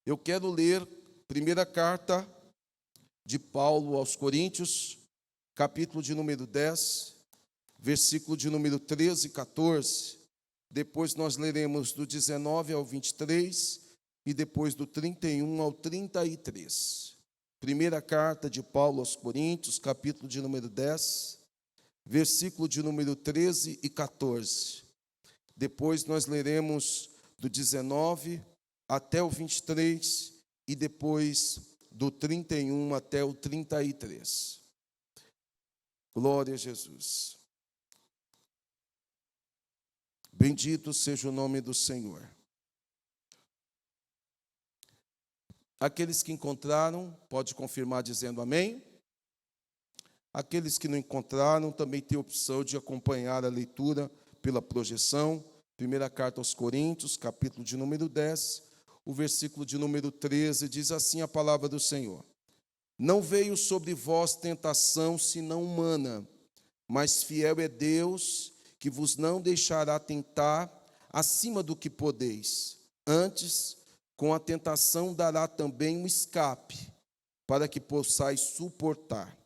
Eu quero ler primeira carta de Paulo aos Coríntios, capítulo de número 10, versículo de número 13 e 14. Depois nós leremos do 19 ao 23 e depois do 31 ao 33. Primeira carta de Paulo aos Coríntios, capítulo de número 10, versículo de número 13 e 14. Depois nós leremos do 19 até o 23 e depois do 31 até o 33. Glória a Jesus. Bendito seja o nome do Senhor. Aqueles que encontraram, pode confirmar dizendo amém. Aqueles que não encontraram, também têm a opção de acompanhar a leitura pela projeção. Primeira carta aos Coríntios, capítulo de número 10, o versículo de número 13, diz assim a palavra do Senhor: Não veio sobre vós tentação senão humana, mas fiel é Deus, que vos não deixará tentar acima do que podeis. Antes, com a tentação dará também um escape, para que possais suportar.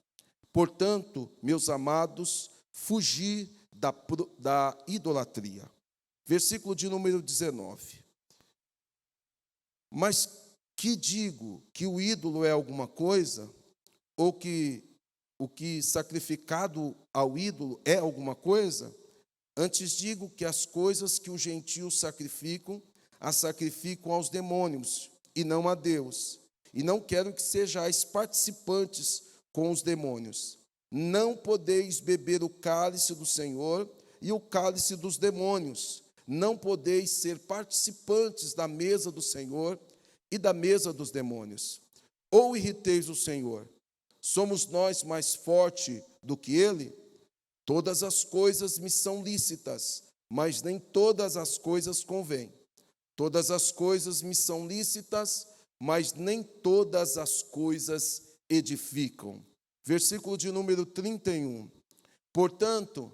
Portanto, meus amados, fugi da idolatria. Versículo de número 19. Mas que digo que o ídolo é alguma coisa, ou que o que sacrificado ao ídolo é alguma coisa? Antes digo que as coisas que os gentios sacrificam, as sacrificam aos demônios, e não a Deus. E não quero que sejais participantes com os demônios. Não podeis beber o cálice do Senhor e o cálice dos demônios. Não podeis ser participantes da mesa do Senhor e da mesa dos demônios. Ou irriteis o Senhor? Somos nós mais fortes do que Ele? Todas as coisas me são lícitas, mas nem todas as coisas convêm. Todas as coisas me são lícitas, mas nem todas as coisas edificam. Versículo de número 31. Portanto,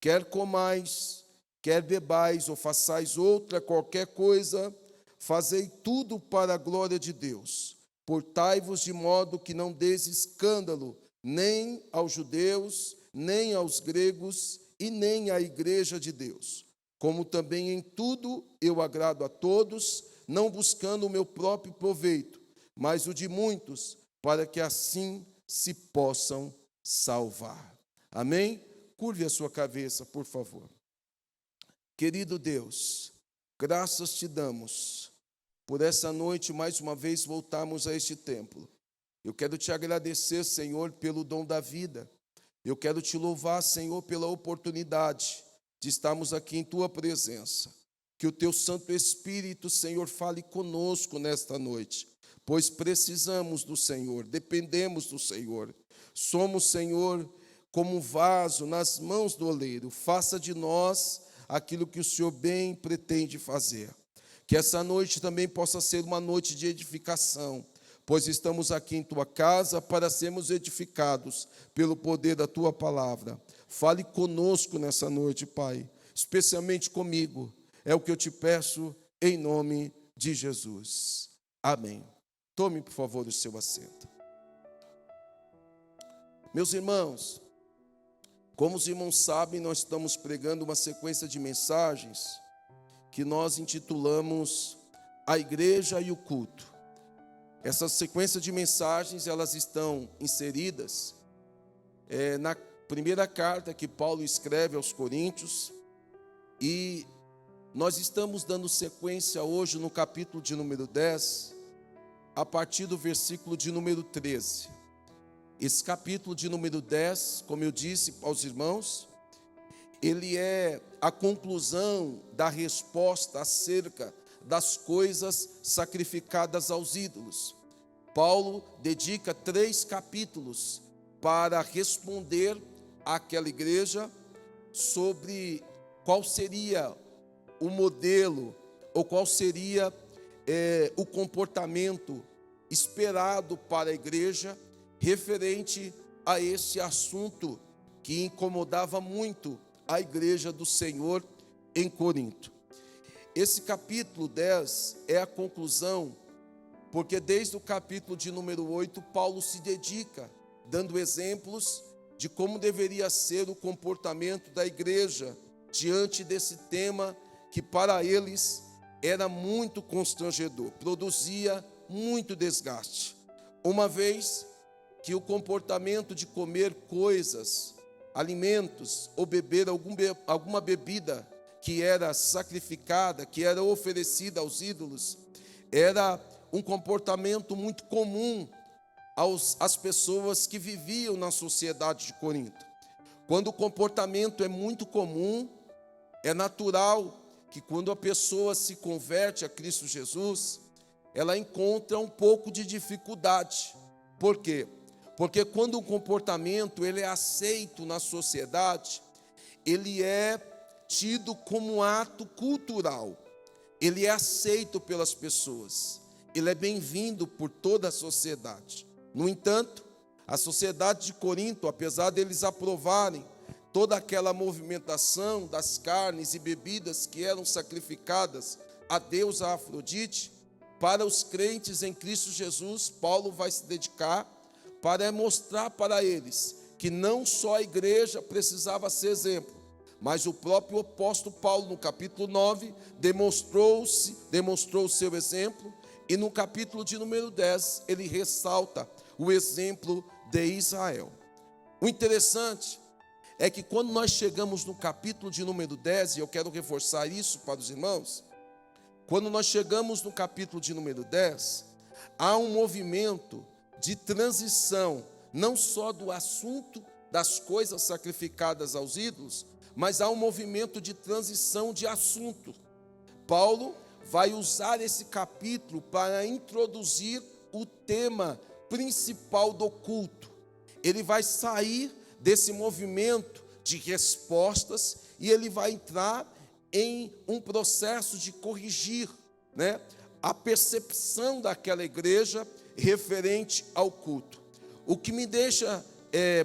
quer comais, quer bebais ou façais outra qualquer coisa, fazei tudo para a glória de Deus. Portai-vos de modo que não deis escândalo, nem aos judeus, nem aos gregos, e nem à igreja de Deus. Como também em tudo eu agrado a todos, não buscando o meu próprio proveito, mas o de muitos, para que assim se possam salvar. Amém? Curve a sua cabeça, por favor. Querido Deus, graças te damos por essa noite, mais uma vez, voltarmos a este templo. Eu quero te agradecer, Senhor, pelo dom da vida. Eu quero te louvar, Senhor, pela oportunidade de estarmos aqui em tua presença. Que o teu Santo Espírito, Senhor, fale conosco nesta noite, pois precisamos do Senhor, dependemos do Senhor. Somos, Senhor, como um vaso nas mãos do oleiro. Faça de nós aquilo que o Senhor bem pretende fazer. Que essa noite também possa ser uma noite de edificação, pois estamos aqui em tua casa para sermos edificados pelo poder da tua palavra. Fale conosco nessa noite, Pai, especialmente comigo. É o que eu te peço em nome de Jesus. Amém. Tome, por favor, o seu assento. Meus irmãos, como os irmãos sabem, nós estamos pregando uma sequência de mensagens que nós intitulamos A Igreja e o Culto. Essa sequência de mensagens, elas estão inseridas na primeira carta que Paulo escreve aos Coríntios, e nós estamos dando sequência hoje no capítulo de número 10, a partir do versículo de número 13. Esse capítulo de número 10, como eu disse aos irmãos, ele é a conclusão da resposta acerca das coisas sacrificadas aos ídolos. Paulo dedica 3 capítulos para responder àquela igreja sobre qual seria o modelo, ou qual seria o comportamento esperado para a igreja referente a esse assunto que incomodava muito a igreja do Senhor em Corinto. Esse capítulo 10 é a conclusão porque desde o capítulo de número 8, Paulo se dedica, dando exemplos de como deveria ser o comportamento da igreja diante desse tema que para eles era muito constrangedor, produzia muito desgaste. Uma vez que o comportamento de comer coisas, alimentos ou beber alguma bebida que era sacrificada, que era oferecida aos ídolos, era um comportamento muito comum às pessoas que viviam na sociedade de Corinto. Quando o comportamento é muito comum, é natural que quando a pessoa se converte a Cristo Jesus, ela encontra um pouco de dificuldade. Por quê? Porque quando o comportamento ele é aceito na sociedade, ele é tido como um ato cultural. Ele é aceito pelas pessoas. Ele é bem-vindo por toda a sociedade. No entanto, a sociedade de Corinto, apesar deles aprovarem toda aquela movimentação das carnes e bebidas que eram sacrificadas a deusa Afrodite, para os crentes em Cristo Jesus, Paulo vai se dedicar para mostrar para eles que não só a igreja precisava ser exemplo, mas o próprio apóstolo Paulo, no capítulo 9, demonstrou o seu exemplo, e no capítulo de número 10, ele ressalta o exemplo de Israel. O interessante é que quando nós chegamos no capítulo de número 10, e eu quero reforçar isso para os irmãos, quando nós chegamos no capítulo de número 10, há um movimento de transição, não só do assunto das coisas sacrificadas aos ídolos, mas há um movimento de transição de assunto. Paulo vai usar esse capítulo para introduzir o tema principal do culto. Ele vai sair desse movimento de respostas e ele vai entrar em um processo de corrigir, a percepção daquela igreja referente ao culto. O que me deixa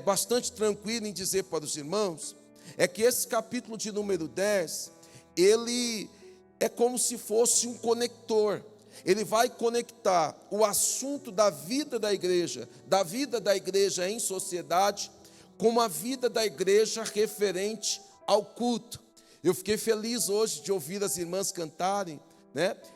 bastante tranquilo em dizer para os irmãos é que esse capítulo de número 10, ele é como se fosse um conector. Ele vai conectar o assunto da vida da igreja em sociedade, com a vida da igreja referente ao culto. Eu fiquei feliz hoje de ouvir as irmãs cantarem,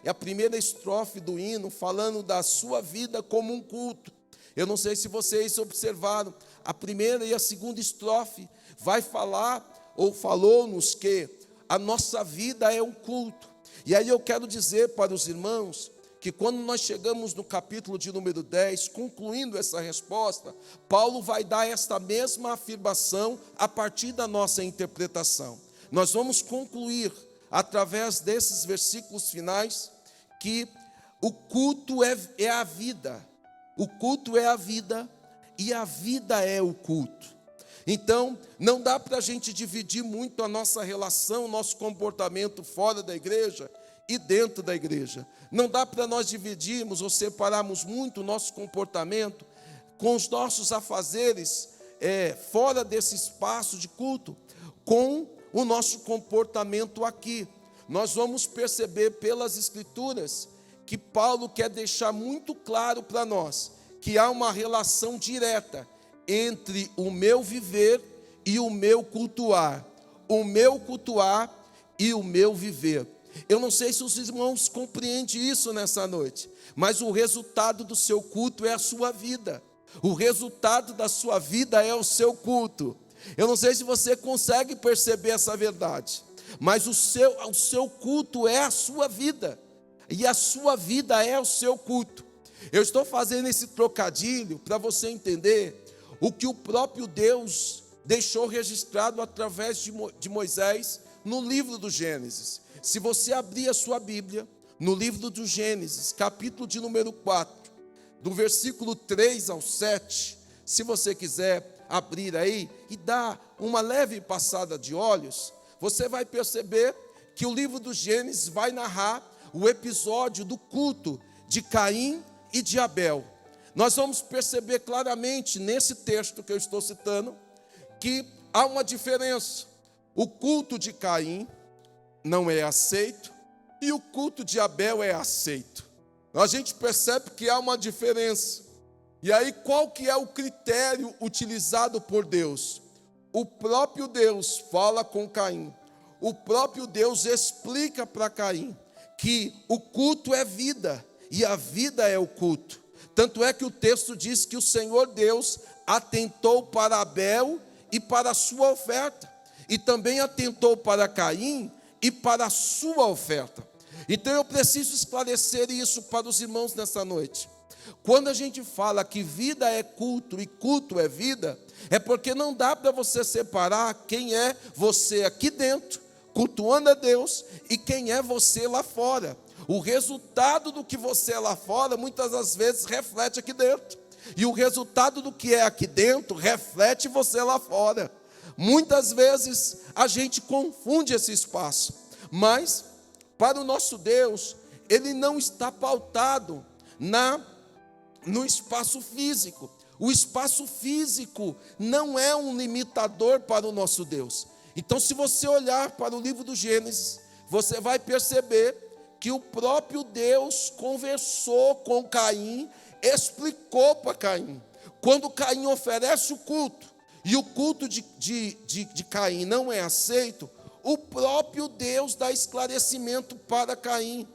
é a primeira estrofe do hino, falando da sua vida como um culto. Eu não sei se vocês observaram, a primeira e a segunda estrofe vai falar, ou falou-nos que a nossa vida é um culto. E aí eu quero dizer para os irmãos, que quando nós chegamos no capítulo de número 10, concluindo essa resposta, Paulo vai dar esta mesma afirmação a partir da nossa interpretação. Nós vamos concluir, através desses versículos finais, que o culto é a vida. O culto é a vida e a vida é o culto. Então, não dá para a gente dividir muito a nossa relação, nosso comportamento fora da igreja e dentro da igreja. Não dá para nós dividirmos ou separarmos muito o nosso comportamento com os nossos afazeres fora desse espaço de culto, com o nosso comportamento aqui. Nós vamos perceber pelas Escrituras que Paulo quer deixar muito claro para nós que há uma relação direta entre o meu viver e o meu cultuar e o meu viver. Eu não sei se os irmãos compreendem isso nessa noite, mas o resultado do seu culto é a sua vida. O resultado da sua vida é o seu culto. Eu não sei se você consegue perceber essa verdade, mas o seu culto é a sua vida, e a sua vida é o seu culto. Eu estou fazendo esse trocadilho para você entender o que o próprio Deus deixou registrado através de Moisés no livro do Gênesis. Se você abrir a sua Bíblia, no livro do Gênesis, capítulo de número 4, do versículo 3 ao 7, se você quiser abrir aí e dar uma leve passada de olhos, você vai perceber que o livro do Gênesis vai narrar o episódio do culto de Caim e de Abel. Nós vamos perceber claramente nesse texto que eu estou citando que há uma diferença. O culto de Caim não é aceito e o culto de Abel é aceito. a gente percebe que há uma diferença. E aí, qual que é o critério utilizado por Deus? O próprio Deus fala com Caim. O próprio Deus explica para Caim que o culto é vida e a vida é o culto. Tanto é que o texto diz que o Senhor Deus atentou para Abel e para a sua oferta, e também atentou para Caim e para a sua oferta. Então eu preciso esclarecer isso para os irmãos nessa noite. Quando a gente fala que vida é culto e culto é vida, é porque não dá para você separar quem é você aqui dentro, cultuando a Deus, e quem é você lá fora. O resultado do que você é lá fora, muitas das vezes, reflete aqui dentro. E o resultado do que é aqui dentro, reflete você lá fora. Muitas vezes, a gente confunde esse espaço. Mas, para o nosso Deus, Ele não está pautado no espaço físico. O espaço físico não é um limitador para o nosso Deus. Então, se você olhar para o livro do Gênesis, você vai perceber que o próprio Deus conversou com Caim, explicou para Caim. Quando Caim oferece o culto, e o culto de Caim não é aceito, o próprio Deus dá esclarecimento para Caim.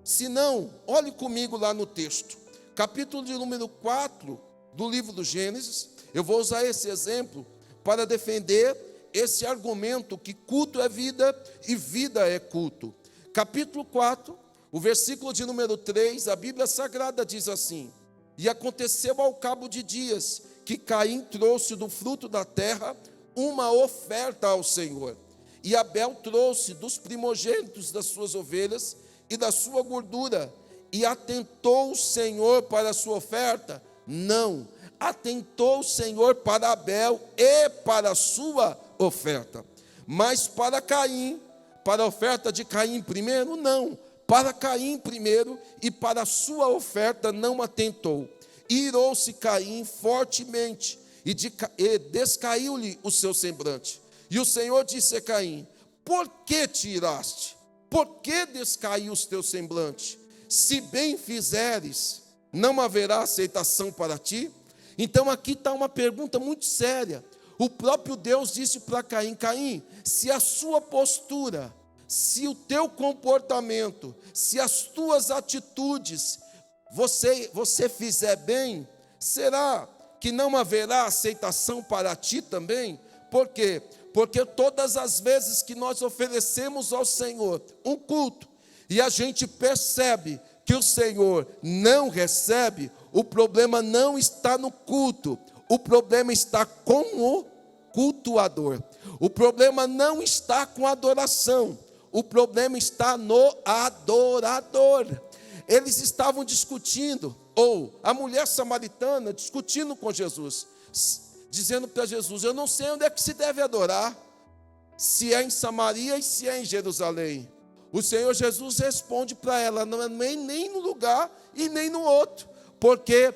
Se não, olhe comigo lá no texto, capítulo de número 4 do livro do Gênesis. Eu vou usar esse exemplo para defender esse argumento que culto é vida e vida é culto. Capítulo 4, o versículo de número 3, a Bíblia Sagrada diz assim: e aconteceu ao cabo de dias, que Caim trouxe do fruto da terra uma oferta ao Senhor. E Abel trouxe dos primogênitos das suas ovelhas e da sua gordura. E atentou o Senhor para a sua oferta? Não. Atentou o Senhor para Abel e para a sua oferta. Mas para Caim, para a oferta de Caim primeiro, não. Para Caim primeiro e para a sua oferta não atentou. Irou-se Caim fortemente e descaiu-lhe o seu semblante. E o Senhor disse a Caim: por que te iraste? Por que descaiu o teu semblante? Se bem fizeres, não haverá aceitação para ti? Então aqui está uma pergunta muito séria. O próprio Deus disse para Caim: Caim, se a sua postura, se o teu comportamento, se as tuas atitudes, você fizer bem, será que não haverá aceitação para ti também? Por quê? Porque todas as vezes que nós oferecemos ao Senhor um culto, e a gente percebe que o Senhor não recebe, o problema não está no culto, o problema está com o cultuador. O problema não está com a adoração, o problema está no adorador. Eles estavam discutindo, ou a mulher samaritana discutindo com Jesus, dizendo para Jesus: eu não sei onde é que se deve adorar, se é em Samaria e se é em Jerusalém. O Senhor Jesus responde para ela: não é nem no lugar e nem no outro, porque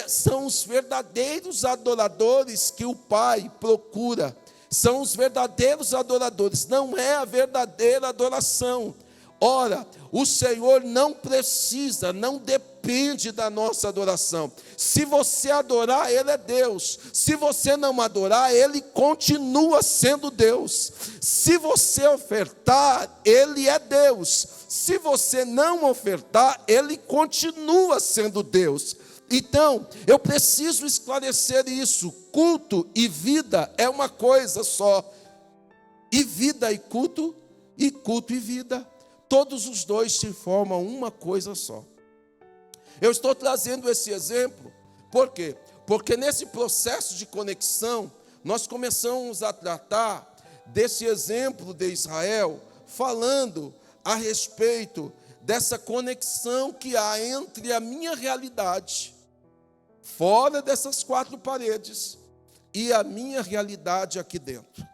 são os verdadeiros adoradores que o Pai procura, são os verdadeiros adoradores, não é a verdadeira adoração. Ora, o Senhor não precisa, não depende da nossa adoração. Se você adorar, Ele é Deus. Se você não adorar, Ele continua sendo Deus. Se você ofertar, Ele é Deus. Se você não ofertar, Ele continua sendo Deus. Então, eu preciso esclarecer isso. Culto e vida é uma coisa só. E vida e culto e vida. Todos os dois se formam uma coisa só. Eu estou trazendo esse exemplo, por quê? Porque nesse processo de conexão, nós começamos a tratar desse exemplo de Israel, falando a respeito dessa conexão que há entre a minha realidade, fora dessas quatro paredes, e a minha realidade aqui dentro.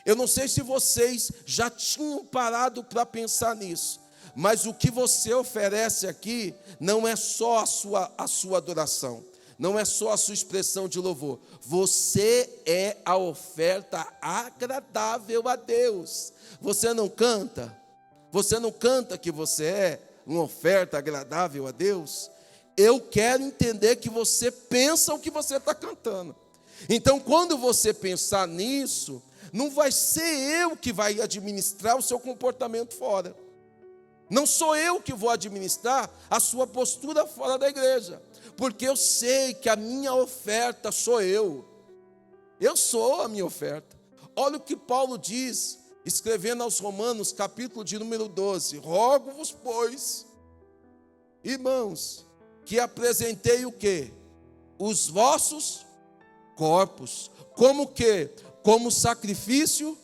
Eu não sei se vocês já tinham parado para pensar nisso, mas o que você oferece aqui não é só a sua adoração, não é só a sua expressão de louvor. Você é a oferta agradável a Deus. Você não canta? Você não canta que você é uma oferta agradável a Deus? Eu quero entender que você pensa o que você está cantando. Então, quando você pensar nisso, não vai ser eu que vai administrar o seu comportamento fora. Não sou eu que vou administrar a sua postura fora da igreja. Porque eu sei que a minha oferta sou eu. Eu sou a minha oferta. Olha o que Paulo diz, escrevendo aos Romanos, capítulo de número 12. Rogo-vos, pois, irmãos, que apresentei o quê? Os vossos corpos. Como o quê? Como sacrifício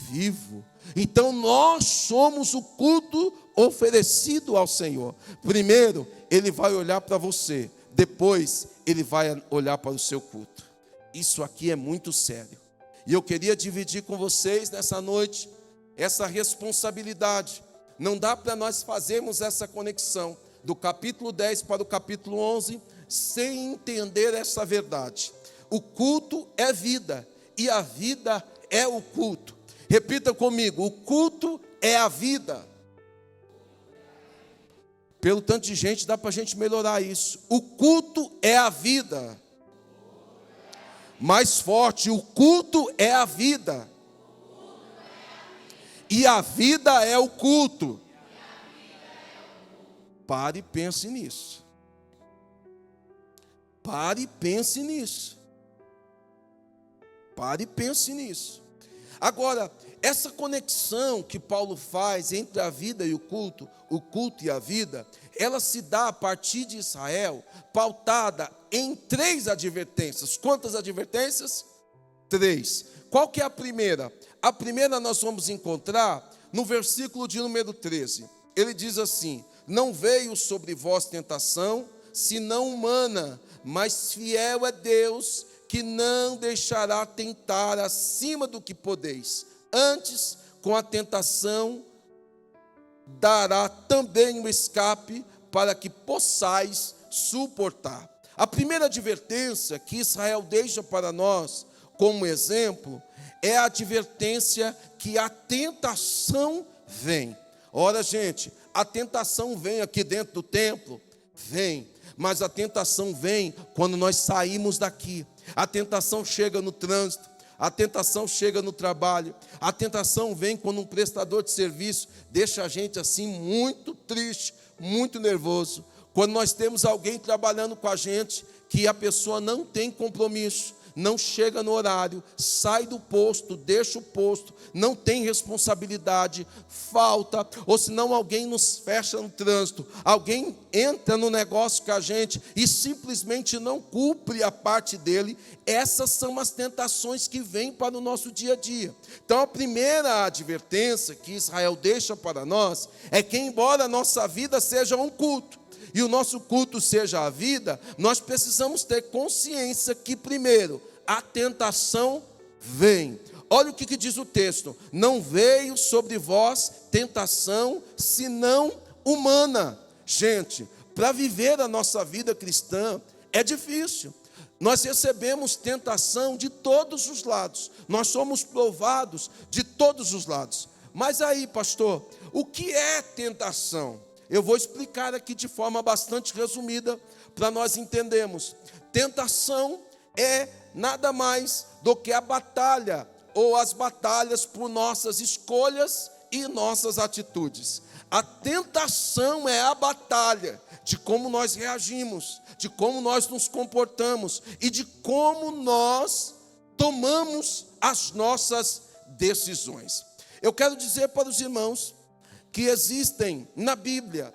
vivo. Então nós somos o culto oferecido ao Senhor. Primeiro, Ele vai olhar para você. Depois, Ele vai olhar para o seu culto. Isso aqui é muito sério. E eu queria dividir com vocês nessa noite essa responsabilidade. Não dá para nós fazermos essa conexão do capítulo 10 para o capítulo 11 sem entender essa verdade. O culto é vida e a vida é o culto. Repita comigo: o culto é a vida. Pelo tanto de gente, dá para a gente melhorar isso. O culto é a vida. Mais forte, o culto é a vida. E a vida é o culto. Pare e pense nisso. Pare e pense nisso. Pare e pense nisso. Agora, essa conexão que Paulo faz entre a vida e o culto e a vida, ela se dá a partir de Israel, pautada em 3 advertências. Quantas advertências? 3. Qual que é a primeira? A primeira nós vamos encontrar no versículo de número 13. Ele diz assim: não veio sobre vós tentação, senão humana, mas fiel é Deus, que não deixará tentar acima do que podeis. Antes, com a tentação, dará também um escape para que possais suportar. A primeira advertência que Israel deixa para nós como exemplo é a advertência que a tentação vem. Ora, gente, a tentação vem aqui dentro do templo? Vem. Mas a tentação vem quando nós saímos daqui. A tentação chega no trânsito, a tentação chega no trabalho, a tentação vem quando um prestador de serviço deixa a gente assim muito triste, muito nervoso. Quando nós temos alguém trabalhando com a gente que a pessoa não tem compromisso, não chega no horário, sai do posto, deixa o posto, não tem responsabilidade, falta, ou senão alguém nos fecha no trânsito, alguém entra no negócio com a gente e simplesmente não cumpre a parte dele. Essas são as tentações que vêm para o nosso dia a dia. Então a primeira advertência que Israel deixa para nós é que, embora a nossa vida seja um culto, e o nosso culto seja a vida, nós precisamos ter consciência que, primeiro, a tentação vem. Olha o que diz o texto: não veio sobre vós tentação, senão humana. Gente, para viver a nossa vida cristã é difícil. Nós recebemos tentação de todos os lados, nós somos provados de todos os lados. Mas aí, pastor, o que é tentação? Eu vou explicar aqui de forma bastante resumida para nós entendermos. Tentação é nada mais do que a batalha ou as batalhas por nossas escolhas e nossas atitudes. A tentação é a batalha de como nós reagimos, de como nós nos comportamos e de como nós tomamos as nossas decisões. Eu quero dizer para os irmãos que existem na Bíblia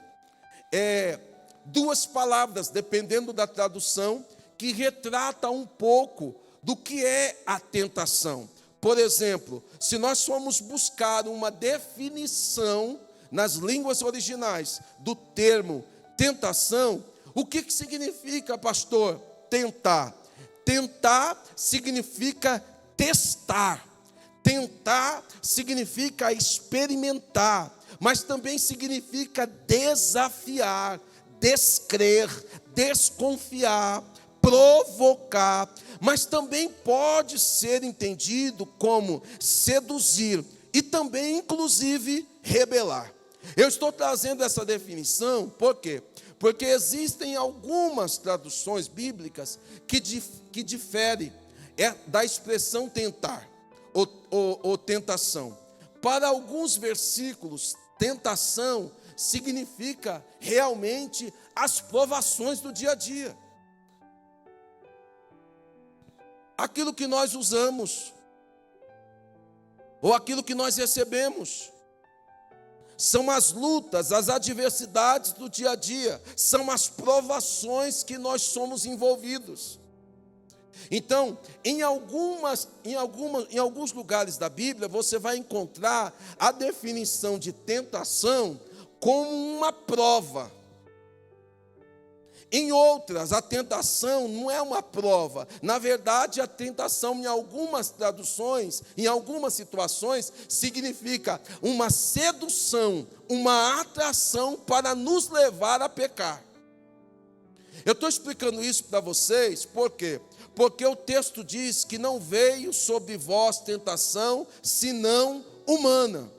2 palavras, dependendo da tradução, que retrata um pouco do que é a tentação. Por exemplo, se nós formos buscar uma definição nas línguas originais do termo tentação, o que significa, pastor, tentar? Tentar significa testar. Tentar significa experimentar, mas também significa desafiar, descrer, desconfiar, provocar, mas também pode ser entendido como seduzir e também, inclusive, rebelar. Eu estou trazendo essa definição, por quê? Porque existem algumas traduções bíblicas que diferem da expressão tentar ou tentação. Para alguns versículos, tentação significa realmente as provações do dia a dia. Aquilo que nós usamos, ou aquilo que nós recebemos. São as lutas, as adversidades do dia a dia, são as provações que nós somos envolvidos. Então, em alguns lugares da Bíblia, você vai encontrar a definição de tentação como uma prova. Em outras, a tentação não é uma prova. Na verdade, a tentação, em algumas traduções, em algumas situações, significa uma sedução, uma atração para nos levar a pecar. Eu estou explicando isso para vocês, por quê? Porque o texto diz que não veio sobre vós tentação, senão humana.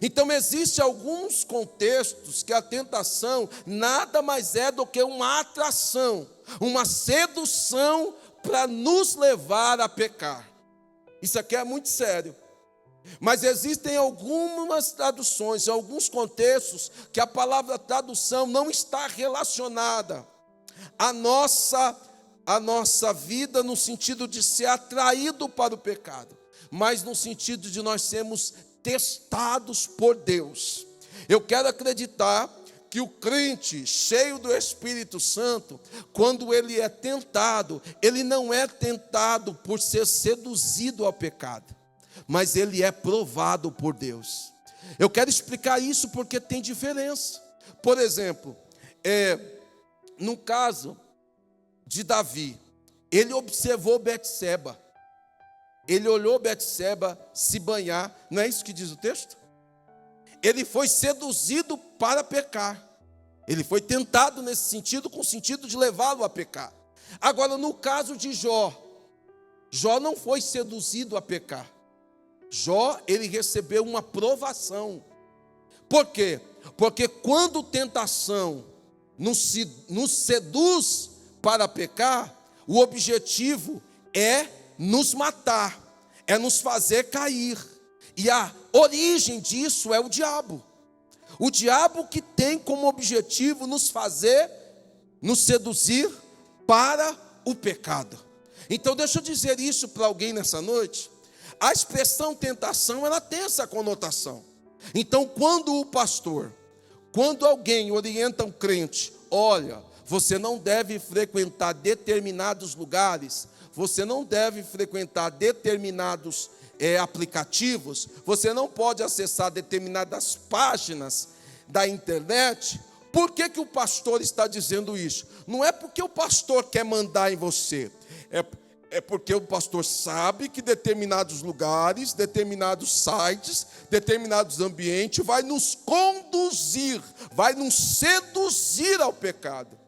Então, existem alguns contextos que a tentação nada mais é do que uma atração, uma sedução para nos levar a pecar. Isso aqui é muito sério. Mas existem algumas traduções, alguns contextos que a palavra tradução não está relacionada à nossa vida no sentido de ser atraído para o pecado, mas no sentido de nós sermos testados por Deus. Eu quero acreditar que o crente cheio do Espírito Santo, quando ele é tentado, ele não é tentado por ser seduzido ao pecado, mas ele é provado por Deus. Eu quero explicar isso porque tem diferença. Por exemplo, no caso de Davi, ele observou Betseba. Ele olhou Betseba se banhar, não é isso que diz o texto? Ele foi seduzido para pecar. Ele foi tentado nesse sentido, com o sentido de levá-lo a pecar. Agora, no caso de Jó, Jó não foi seduzido a pecar. Jó, ele recebeu uma provação. Por quê? Porque quando tentação nos seduz para pecar, o objetivo é nos matar, é nos fazer cair. E a origem disso é o diabo. O diabo que tem como objetivo nos seduzir para o pecado. Então deixa eu dizer isso para alguém nessa noite. A expressão tentação, ela tem essa conotação. Então quando alguém orienta um crente, olha, você não deve frequentar determinados lugares, você não deve frequentar determinados aplicativos, você não pode acessar determinadas páginas da internet. Por que o pastor está dizendo isso? Não é porque o pastor quer mandar em você, é porque o pastor sabe que determinados lugares, determinados sites, determinados ambientes vai nos conduzir, vai nos seduzir ao pecado.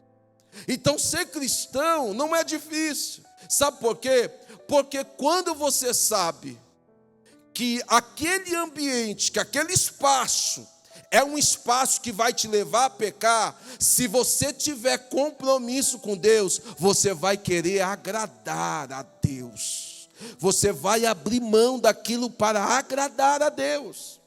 Então ser cristão não é difícil. Sabe por quê? Porque quando você sabe que aquele ambiente, que aquele espaço é um espaço que vai te levar a pecar, se você tiver compromisso com Deus, você vai querer agradar a Deus. Você vai abrir mão daquilo para agradar a Deus.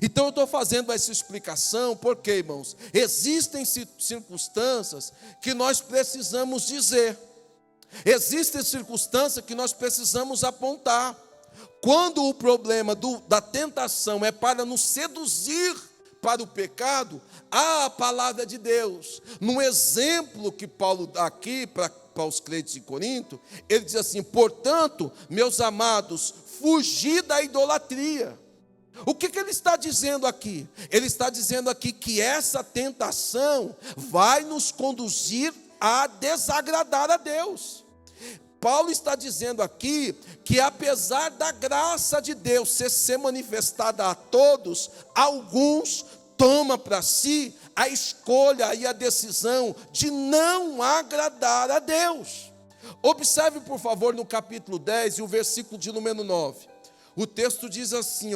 Então eu estou fazendo essa explicação porque, irmãos, existem circunstâncias que nós precisamos dizer. Existem circunstâncias que nós precisamos apontar. Quando o problema da tentação é para nos seduzir para o pecado, há a palavra de Deus. No exemplo que Paulo dá aqui para os crentes em Corinto, ele diz assim: portanto, meus amados, fugi da idolatria. O que ele está dizendo aqui? Ele está dizendo aqui que essa tentação vai nos conduzir a desagradar a Deus. Paulo está dizendo aqui que apesar da graça de Deus ser manifestada a todos, alguns tomam para si a escolha e a decisão de não agradar a Deus. Observe, por favor, no capítulo 10 e o versículo de número 9. O texto diz assim,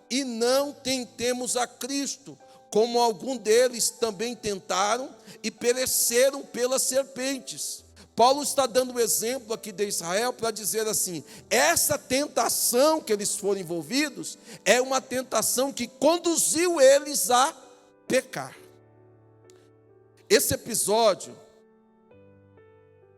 e não tentemos a Cristo, como algum deles também tentaram e pereceram pelas serpentes. Paulo está dando o exemplo aqui de Israel para dizer assim: essa tentação que eles foram envolvidos é uma tentação que conduziu eles a pecar. Esse episódio,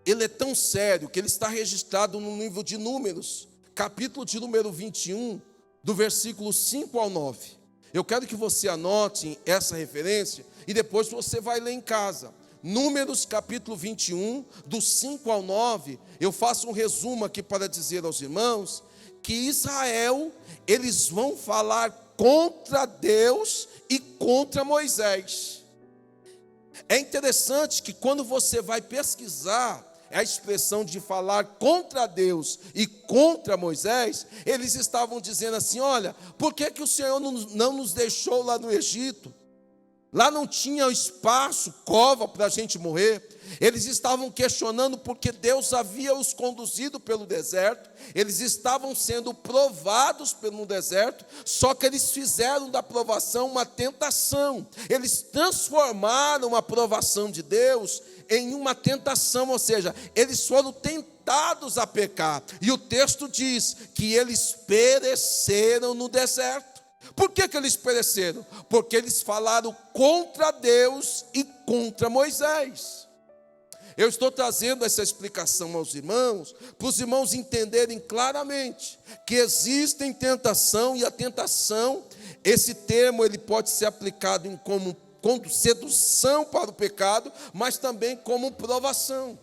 ele é tão sério que ele está registrado no livro de Números, capítulo de número 21, do versículo 5 ao 9. Eu quero que você anote essa referência e depois você vai ler em casa. Números capítulo 21, do 5 ao 9, eu faço um resumo aqui para dizer aos irmãos que Israel, eles vão falar contra Deus e contra Moisés. É interessante que quando você vai pesquisar a expressão de falar contra Deus e contra Moisés, eles estavam dizendo assim: olha, por que o Senhor não nos deixou lá no Egito? Lá não tinha espaço, cova para a gente morrer. Eles estavam questionando porque Deus havia os conduzido pelo deserto. Eles estavam sendo provados pelo deserto, só que eles fizeram da provação uma tentação. Eles transformaram a provação de Deus em uma tentação, ou seja, eles foram tentados a pecar. E o texto diz que eles pereceram no deserto. Por que eles pereceram? Porque eles falaram contra Deus e contra Moisés. Eu estou trazendo essa explicação aos irmãos, para os irmãos entenderem claramente que existe tentação, e a tentação, esse termo ele pode ser aplicado como sedução para o pecado, mas também como provação.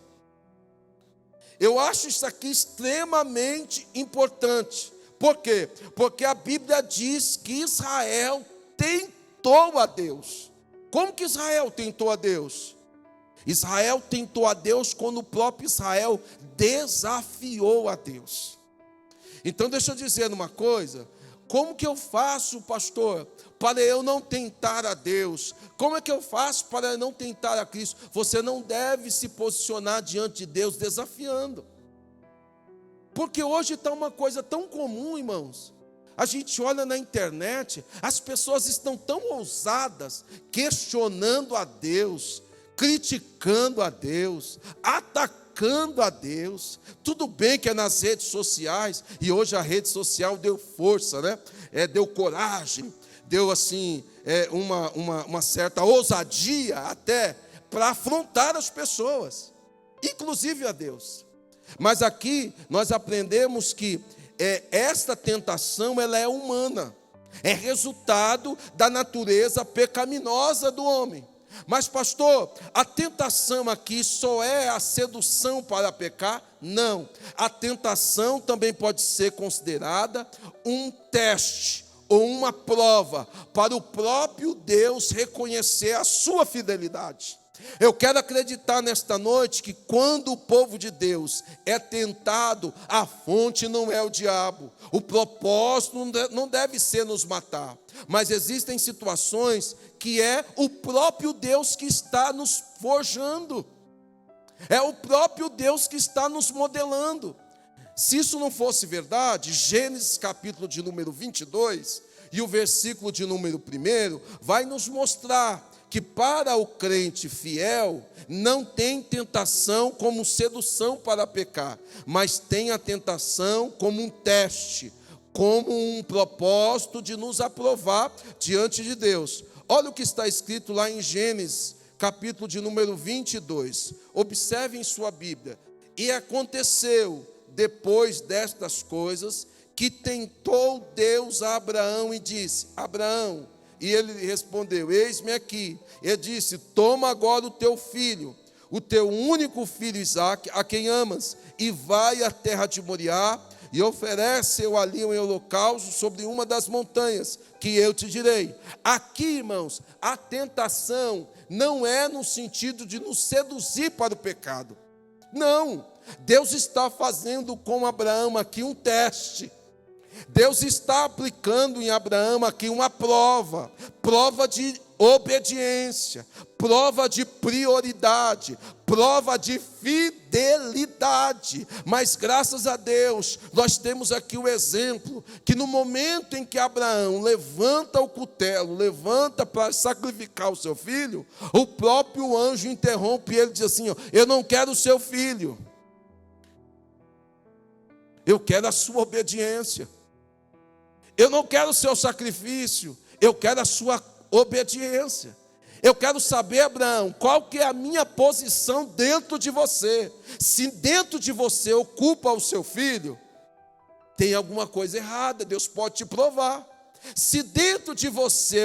Eu acho isso aqui extremamente importante. Por quê? Porque a Bíblia diz que Israel tentou a Deus. Como que Israel tentou a Deus? Israel tentou a Deus quando o próprio Israel desafiou a Deus. Então deixa eu dizer uma coisa: como que eu faço, pastor, para eu não tentar a Deus? Como é que eu faço para eu não tentar a Cristo? Você não deve se posicionar diante de Deus desafiando. Porque hoje está uma coisa tão comum, irmãos. A gente olha na internet, as pessoas estão tão ousadas, questionando a Deus, criticando a Deus, atacando a Deus. Tudo bem que é nas redes sociais, e hoje a rede social deu força, né? Deu coragem, deu assim, uma certa ousadia até para afrontar as pessoas, inclusive a Deus. Mas aqui nós aprendemos que esta tentação ela é humana, é resultado da natureza pecaminosa do homem. Mas pastor, a tentação aqui só é a sedução para pecar? Não, a tentação também pode ser considerada um teste ou uma prova para o próprio Deus reconhecer a sua fidelidade. Eu quero acreditar nesta noite que quando o povo de Deus é tentado, a fonte não é o diabo, o propósito não deve ser nos matar, mas existem situações que é o próprio Deus que está nos forjando, é o próprio Deus que está nos modelando. Se isso não fosse verdade, Gênesis capítulo de número 22 e o versículo de número 1 vai nos mostrar que para o crente fiel não tem tentação como sedução para pecar, mas tem a tentação como um teste, como um propósito de nos aprovar diante de Deus. Olha o que está escrito lá em Gênesis, capítulo de número 22. Observe em sua Bíblia. E aconteceu, depois destas coisas, que tentou Deus a Abraão e disse: Abraão, e ele respondeu: eis-me aqui. Ele disse: toma agora o teu filho, o teu único filho Isaque, a quem amas, e vai à terra de Moriá, e oferece-o ali em holocausto sobre uma das montanhas, que eu te direi. Aqui, irmãos, a tentação não é no sentido de nos seduzir para o pecado. Não, Deus está fazendo com Abraão aqui um teste. Deus está aplicando em Abraão aqui uma prova de obediência, prova de prioridade, prova de fidelidade. Mas graças a Deus, nós temos aqui o exemplo, que no momento em que Abraão levanta o cutelo, levanta para sacrificar o seu filho, o próprio anjo interrompe ele e diz assim: eu não quero o seu filho, eu quero a sua obediência. Eu não quero o seu sacrifício, eu quero a sua obediência. Eu quero saber, Abraão, qual que é a minha posição dentro de você. Se dentro de você ocupa o seu filho, tem alguma coisa errada, Deus pode te provar. Se dentro de você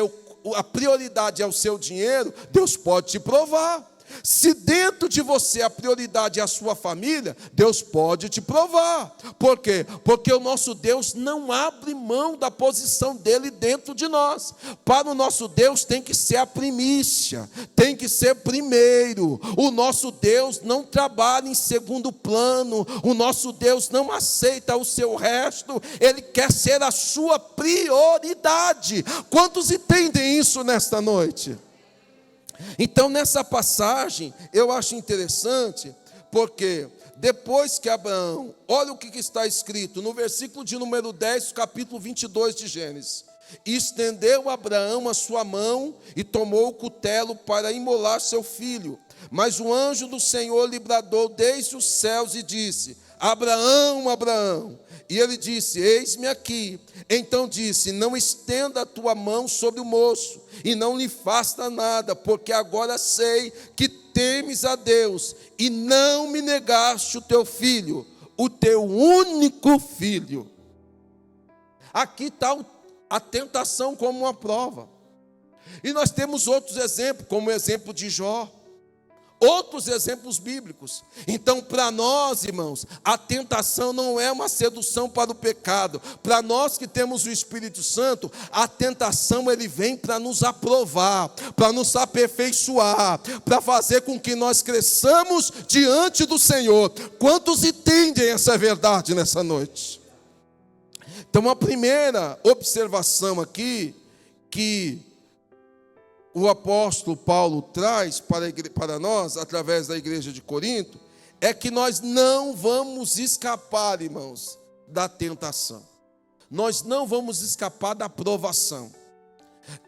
a prioridade é o seu dinheiro, Deus pode te provar. Se dentro de você a prioridade é a sua família, Deus pode te provar. Por quê? Porque o nosso Deus não abre mão da posição dele dentro de nós. Para o nosso Deus tem que ser a primícia, tem que ser primeiro. O nosso Deus não trabalha em segundo plano, o nosso Deus não aceita o seu resto, ele quer ser a sua prioridade. Quantos entendem isso nesta noite? Então, nessa passagem, eu acho interessante, porque depois que Abraão, olha o que está escrito no versículo de número 10, capítulo 22 de Gênesis: estendeu Abraão a sua mão e tomou o cutelo para imolar seu filho. Mas o anjo do Senhor lhe bradou desde os céus e disse: Abraão, Abraão. E ele disse: eis-me aqui. Então disse: não estenda a tua mão sobre o moço, e não lhe faça nada, porque agora sei que temes a Deus, e não me negaste o teu filho, o teu único filho. Aqui está a tentação como uma prova. E nós temos outros exemplos, como o exemplo de Jó. Outros exemplos bíblicos. Então, para nós, irmãos, a tentação não é uma sedução para o pecado. Para nós que temos o Espírito Santo, a tentação ele vem para nos aprovar, para nos aperfeiçoar, para fazer com que nós cresçamos diante do Senhor. Quantos entendem essa verdade nessa noite? Então, a primeira observação aqui que o apóstolo Paulo traz para nós, através da igreja de Corinto, é que nós não vamos escapar, irmãos, da tentação. Nós não vamos escapar da provação.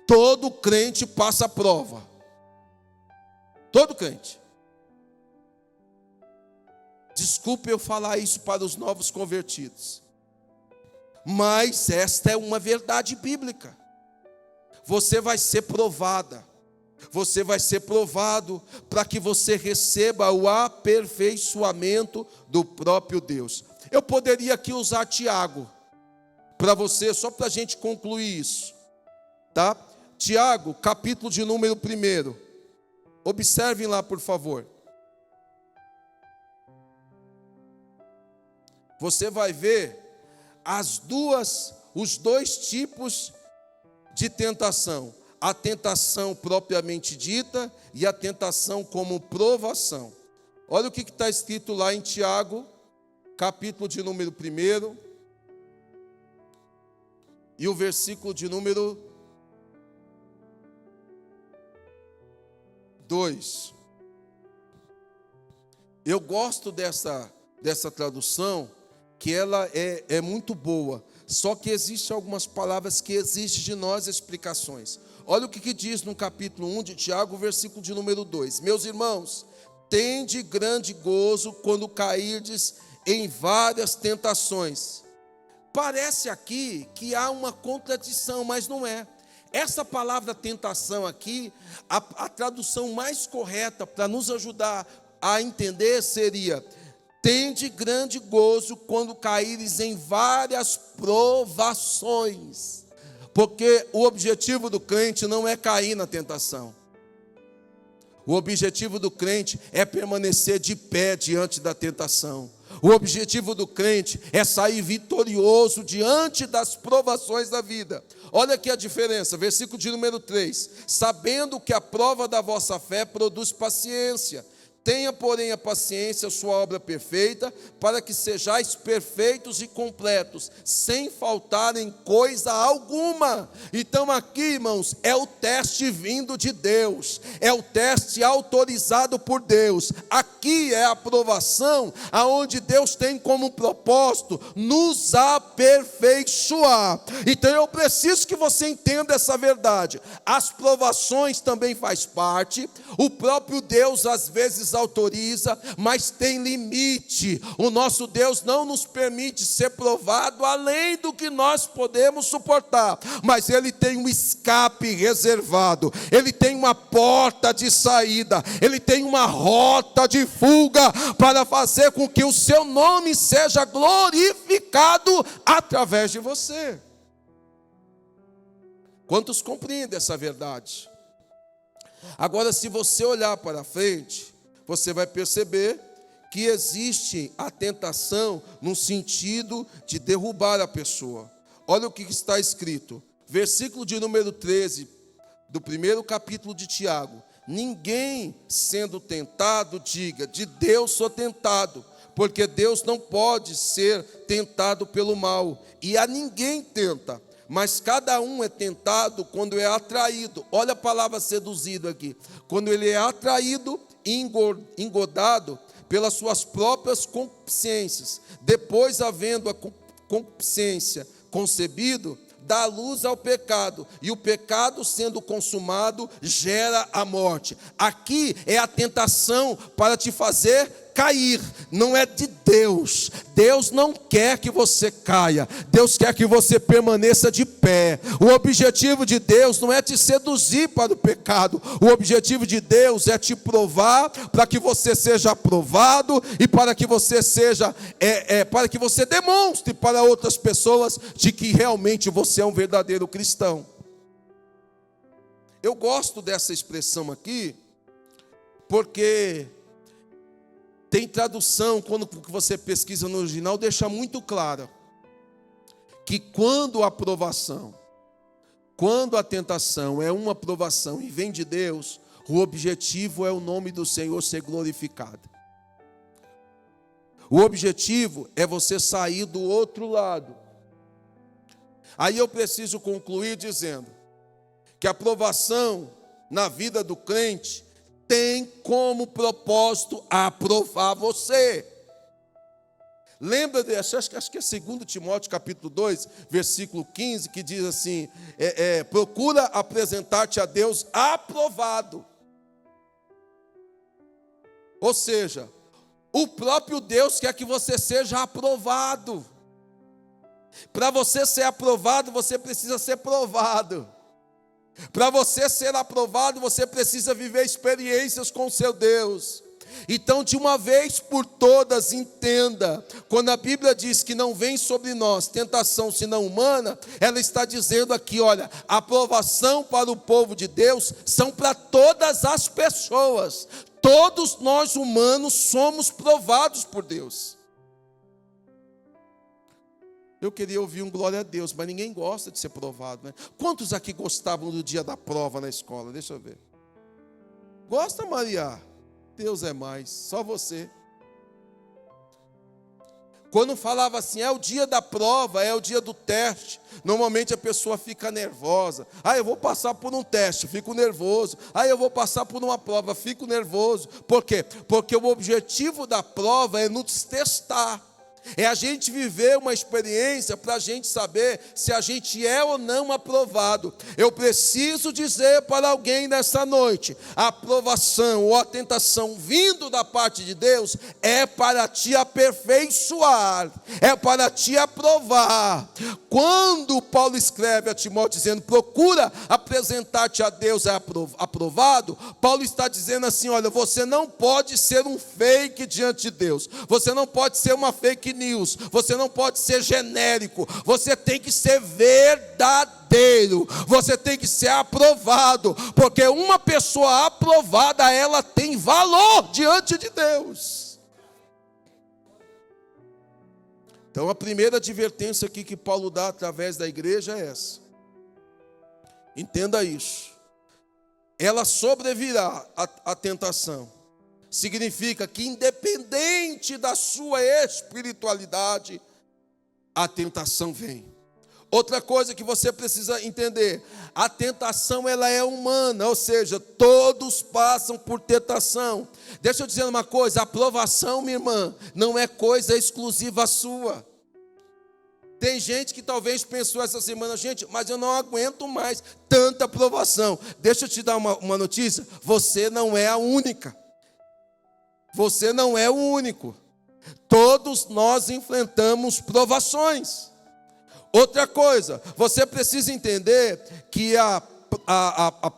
Todo crente passa prova. Todo crente. Desculpe eu falar isso para os novos convertidos, mas esta é uma verdade bíblica. Você vai ser provada, você vai ser provado para que você receba o aperfeiçoamento do próprio Deus. Eu poderia aqui usar Tiago para você, só para a gente concluir isso, tá? Tiago, capítulo de número 1. Observem lá, por favor. Você vai ver os dois tipos de tentação: a tentação propriamente dita e a tentação como provação. Olha o que está escrito lá em Tiago, capítulo de número 1, e o versículo de número 2. Eu gosto dessa tradução, que ela é muito boa. Só que existem algumas palavras que exigem de nós explicações. Olha o que diz no capítulo 1 de Tiago, versículo de número 2. Meus irmãos, tende grande gozo quando cairdes em várias tentações. Parece aqui que há uma contradição, mas não é. Essa palavra tentação aqui, a tradução mais correta para nos ajudar a entender seria: tende grande gozo quando caíres em várias provações. Porque o objetivo do crente não é cair na tentação. O objetivo do crente é permanecer de pé diante da tentação. O objetivo do crente é sair vitorioso diante das provações da vida. Olha aqui a diferença, versículo de número 3. Sabendo que a prova da vossa fé produz paciência. Tenha, porém, a paciência, a sua obra perfeita, para que sejais perfeitos e completos, sem faltar em coisa alguma. Então aqui, irmãos, é o teste vindo de Deus, é o teste autorizado por Deus. Aqui é a aprovação, aonde Deus tem como propósito nos aperfeiçoar. Então eu preciso que você entenda essa verdade. As provações também faz parte, o próprio Deus às vezes autoriza, mas tem limite. O nosso Deus não nos permite ser provado além do que nós podemos suportar, mas Ele tem um escape reservado, Ele tem uma porta de saída, Ele tem uma rota de fuga para fazer com que o seu nome seja glorificado através de você. Quantos compreendem essa verdade? Agora, se você olhar para frente, você vai perceber que existe a tentação no sentido de derrubar a pessoa. Olha o que está escrito, versículo de número 13, do primeiro capítulo de Tiago. Ninguém sendo tentado, diga, de Deus sou tentado, porque Deus não pode ser tentado pelo mal, e a ninguém tenta, mas cada um é tentado quando é atraído. Olha a palavra seduzido aqui. Quando ele é atraído e engodado pelas suas próprias concupiscências. Depois, havendo a concupiscência concebido, dá luz ao pecado. E o pecado, sendo consumado, gera a morte. Aqui é a tentação para te fazer cair, não é de Deus. Deus não quer que você caia, Deus quer que você permaneça de pé. O objetivo de Deus não é te seduzir para o pecado, o objetivo de Deus é te provar, para que você seja aprovado e para que você seja, para que você demonstre para outras pessoas de que realmente você é um verdadeiro cristão. Eu gosto dessa expressão aqui, porque tem tradução, quando você pesquisa no original, deixa muito claro que quando a aprovação, quando a tentação é uma aprovação e vem de Deus, o objetivo é o nome do Senhor ser glorificado. O objetivo é você sair do outro lado. Aí eu preciso concluir dizendo que a aprovação na vida do crente tem como propósito aprovar você. Lembra dessa, acho que é 2 Timóteo capítulo 2, versículo 15, que diz assim, procura apresentar-te a Deus aprovado. Ou seja, o próprio Deus quer que você seja aprovado. Para você ser aprovado, você precisa ser provado. Para você ser aprovado, você precisa viver experiências com o seu Deus. Então, de uma vez por todas, entenda, quando a Bíblia diz que não vem sobre nós tentação senão humana, ela está dizendo aqui, olha, a aprovação para o povo de Deus são para todas as pessoas. Todos nós humanos somos provados por Deus. Eu queria ouvir um glória a Deus, mas ninguém gosta de ser provado, né? Quantos aqui gostavam do dia da prova na escola? Deixa eu ver. Gosta, Maria? Deus é mais, só você. Quando falava assim, é o dia da prova, é o dia do teste, normalmente a pessoa fica nervosa. Eu vou passar por um teste, fico nervoso. Eu vou passar por uma prova, fico nervoso. Por quê? Porque o objetivo da prova é nos testar. É a gente viver uma experiência para a gente saber se a gente é ou não aprovado. Eu preciso dizer para alguém nessa noite, a aprovação ou a tentação vindo da parte de Deus é para te aperfeiçoar, é para te aprovar. Quando Paulo escreve a Timóteo dizendo, procura apresentar-te a Deus aprovado, Paulo está dizendo assim, olha, você não pode ser um fake diante de Deus, você não pode ser uma fake news, você não pode ser genérico, você tem que ser verdadeiro, você tem que ser aprovado, porque uma pessoa aprovada, ela tem valor diante de Deus. Então a primeira advertência aqui que Paulo dá através da igreja é essa. Entenda isso. Ela sobrevirá a tentação, significa que independente da sua espiritualidade, a tentação vem. Outra coisa que você precisa entender, a tentação ela é humana, ou seja, todos passam por tentação. Deixa eu dizer uma coisa, a provação, minha irmã, não é coisa exclusiva sua. Tem gente que talvez pensou essa semana, gente, mas eu não aguento mais tanta provação. Deixa eu te dar uma notícia, você não é a única. Você não é o único. Todos nós enfrentamos provações. Outra coisa, você precisa entender que a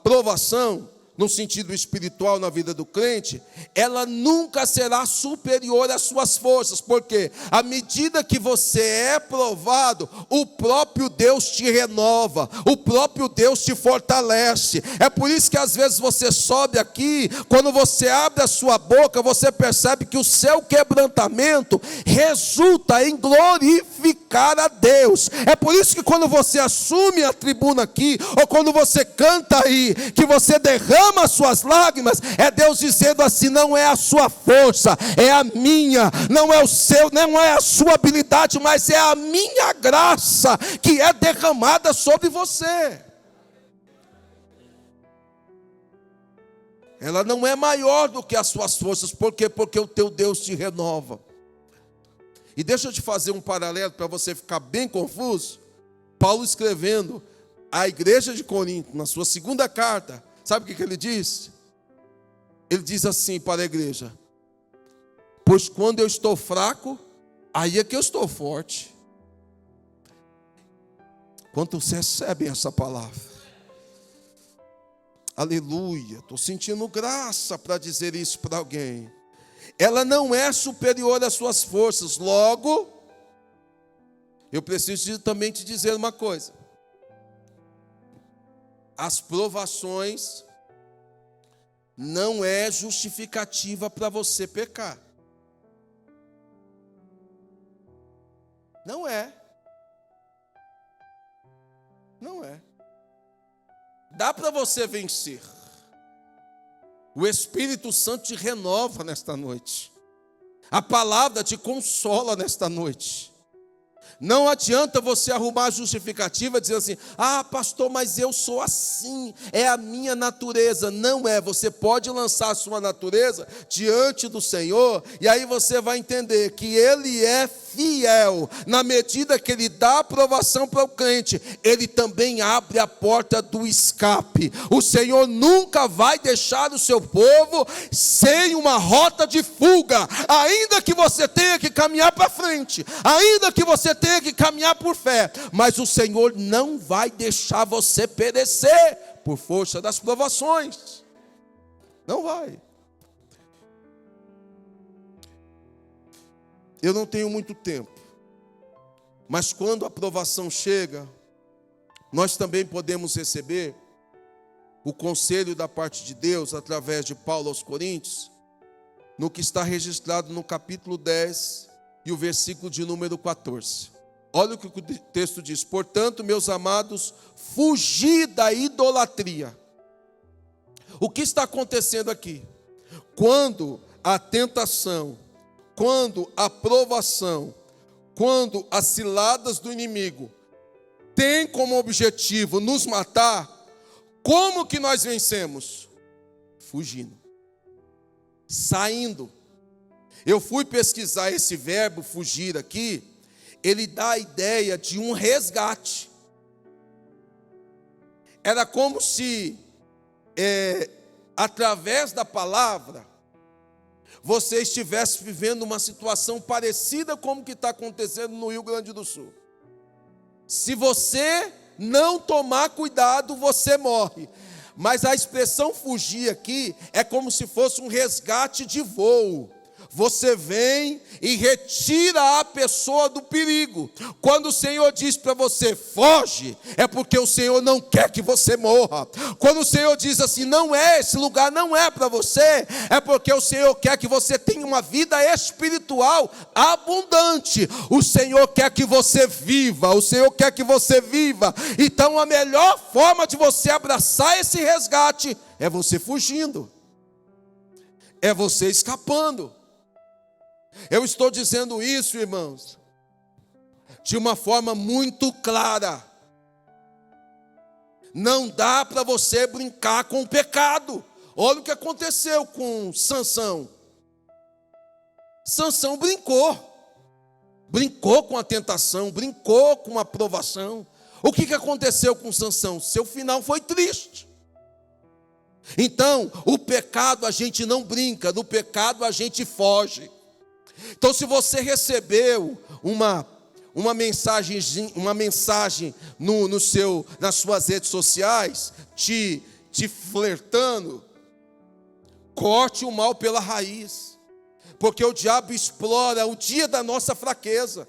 provação, no sentido espiritual na vida do crente, ela nunca será superior às suas forças, porque à medida que você é provado, o próprio Deus te renova, o próprio Deus te fortalece. É por isso que às vezes você sobe aqui, quando você abre a sua boca, você percebe que o seu quebrantamento resulta em glorificar a Deus. É por isso que quando você assume a tribuna aqui, ou quando você canta aí, que você derrama as suas lágrimas, é Deus dizendo assim, não é a sua força, é a minha, não é o seu, não é a sua habilidade, mas é a minha graça que é derramada sobre você. Ela não é maior do que as suas forças, por quê? Porque o teu Deus te renova. E deixa eu te fazer um paralelo para você ficar bem confuso. Paulo escrevendo à igreja de Corinto, na sua segunda carta, sabe o que ele diz? Ele diz assim para a igreja: pois quando eu estou fraco, aí é que eu estou forte. Quantos recebem essa palavra? Aleluia, estou sentindo graça para dizer isso para alguém. Ela não é superior às suas forças. Logo, eu preciso também te dizer uma coisa. As provações não é justificativa para você pecar. Não é. Não é. Dá para você vencer. O Espírito Santo te renova nesta noite. A palavra te consola nesta noite. Não adianta você arrumar a justificativa dizendo assim: ah, pastor, mas eu sou assim, é a minha natureza. Não é, você pode lançar a sua natureza diante do Senhor, e aí você vai entender que Ele é fiel. Na medida que Ele dá aprovação para o crente, Ele também abre a porta do escape. O Senhor nunca vai deixar o seu povo sem uma rota de fuga, ainda que você tenha que caminhar para frente, ainda que você tenha que caminhar por fé, mas o Senhor não vai deixar você perecer por força das provações. Não vai. Eu não tenho muito tempo, mas quando a provação chega, nós também podemos receber o conselho da parte de Deus através de Paulo aos Coríntios, no que está registrado no capítulo 10 e o versículo de número 14. Olha o que o texto diz: portanto, meus amados, fugi da idolatria. O que está acontecendo aqui? Quando a tentação, quando a provação, quando as ciladas do inimigo têm como objetivo nos matar, como que nós vencemos? Fugindo, saindo. Eu fui pesquisar esse verbo fugir aqui. Ele dá a ideia de um resgate. Era como se, através da palavra, você estivesse vivendo uma situação parecida com o que está acontecendo no Rio Grande do Sul. Se você não tomar cuidado, você morre. Mas a expressão fugir aqui é como se fosse um resgate de voo. Você vem e retira a pessoa do perigo. Quando o Senhor diz para você, foge, é porque o Senhor não quer que você morra. Quando o Senhor diz assim, não é, esse lugar não é para você, é porque o Senhor quer que você tenha uma vida espiritual abundante. O Senhor quer que você viva, o Senhor quer que você viva. Então a melhor forma de você abraçar esse resgate é você fugindo. é você escapando. Eu estou dizendo isso, irmãos, de uma forma muito clara. Não dá para você brincar com o pecado. Olha o que aconteceu com Sansão. Sansão brincou com a tentação, brincou com a provação. O que aconteceu com Sansão? Seu final foi triste. Então, o pecado a gente não brinca, no pecado a gente foge. Então, se você recebeu uma mensagem nas suas redes sociais, te flertando, corte o mal pela raiz, porque o diabo explora o dia da nossa fraqueza.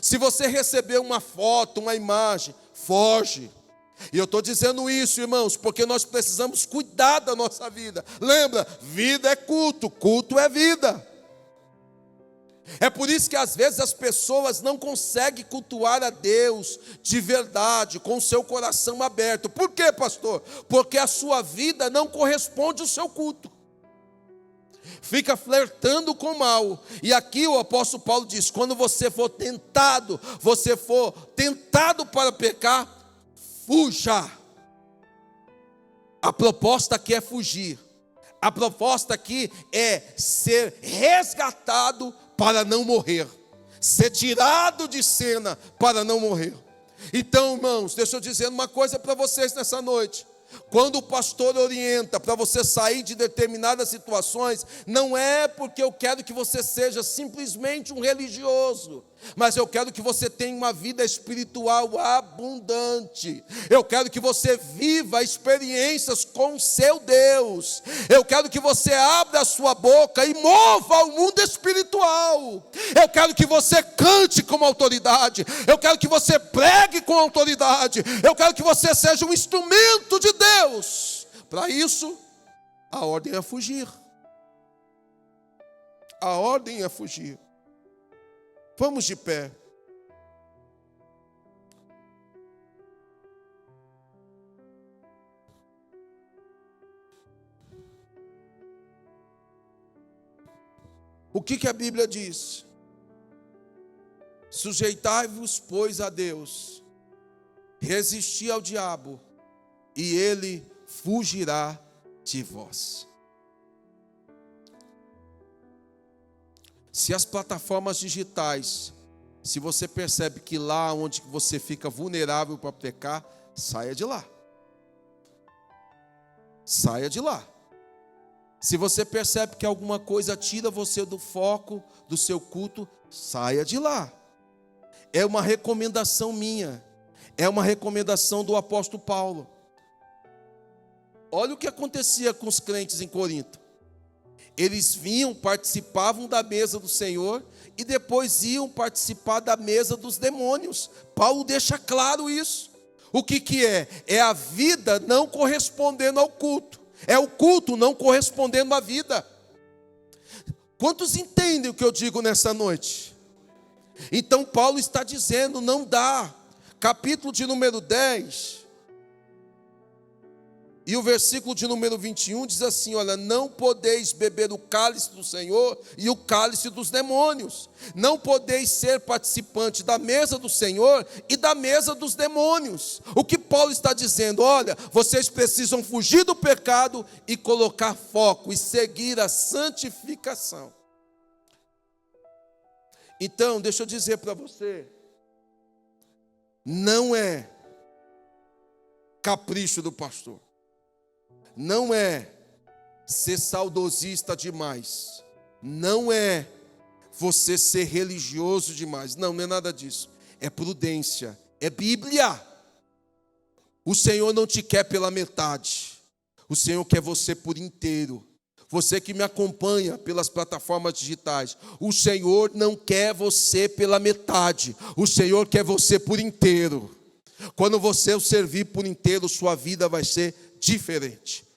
Se você receber uma foto, uma imagem, foge. E eu estou dizendo isso, irmãos, porque nós precisamos cuidar da nossa vida. Lembra, vida é culto, culto é vida. É por isso que às vezes as pessoas não conseguem cultuar a Deus de verdade, com o seu coração aberto. Por quê, pastor? Porque a sua vida não corresponde ao seu culto. Fica flertando com o mal. E aqui o apóstolo Paulo diz: quando você for tentado para pecar, fuja. A proposta aqui é fugir. A proposta aqui é ser resgatado para não morrer, ser tirado de cena para não morrer. Então, irmãos, deixa eu dizer uma coisa para vocês nessa noite. Quando o pastor orienta para você sair de determinadas situações, não é porque eu quero que você seja simplesmente um religioso, mas eu quero que você tenha uma vida espiritual abundante. Eu quero que você viva experiências com o seu Deus. Eu quero que você abra a sua boca e mova o mundo espiritual. Eu quero que você cante com autoridade. Eu quero que você pregue com autoridade. Eu quero que você seja um instrumento de Deus. Para isso, a ordem é fugir. A ordem é fugir. Vamos de pé. O que a Bíblia diz? Sujeitai-vos, pois, a Deus, resisti ao diabo, e ele fugirá de vós. Se as plataformas digitais, se você percebe que lá onde você fica vulnerável para pecar, saia de lá. Saia de lá. Se você percebe que alguma coisa tira você do foco do seu culto, saia de lá. É uma recomendação minha. É uma recomendação do apóstolo Paulo. Olha o que acontecia com os crentes em Corinto. Eles vinham, participavam da mesa do Senhor e depois iam participar da mesa dos demônios. Paulo deixa claro isso. O que é? É a vida não correspondendo ao culto. É o culto não correspondendo à vida. Quantos entendem o que eu digo nessa noite? Então Paulo está dizendo, não dá. Capítulo de número 10... E o versículo de número 21 diz assim, olha, não podeis beber o cálice do Senhor e o cálice dos demônios. Não podeis ser participante da mesa do Senhor e da mesa dos demônios. O que Paulo está dizendo? Olha, vocês precisam fugir do pecado e colocar foco e seguir a santificação. Então, deixa eu dizer para você, não é capricho do pastor. Não é ser saudosista demais. Não é você ser religioso demais. Não é nada disso. É prudência. É Bíblia. O Senhor não te quer pela metade. O Senhor quer você por inteiro. Você que me acompanha pelas plataformas digitais. O Senhor não quer você pela metade. O Senhor quer você por inteiro. Quando você o servir por inteiro, sua vida vai ser diferente.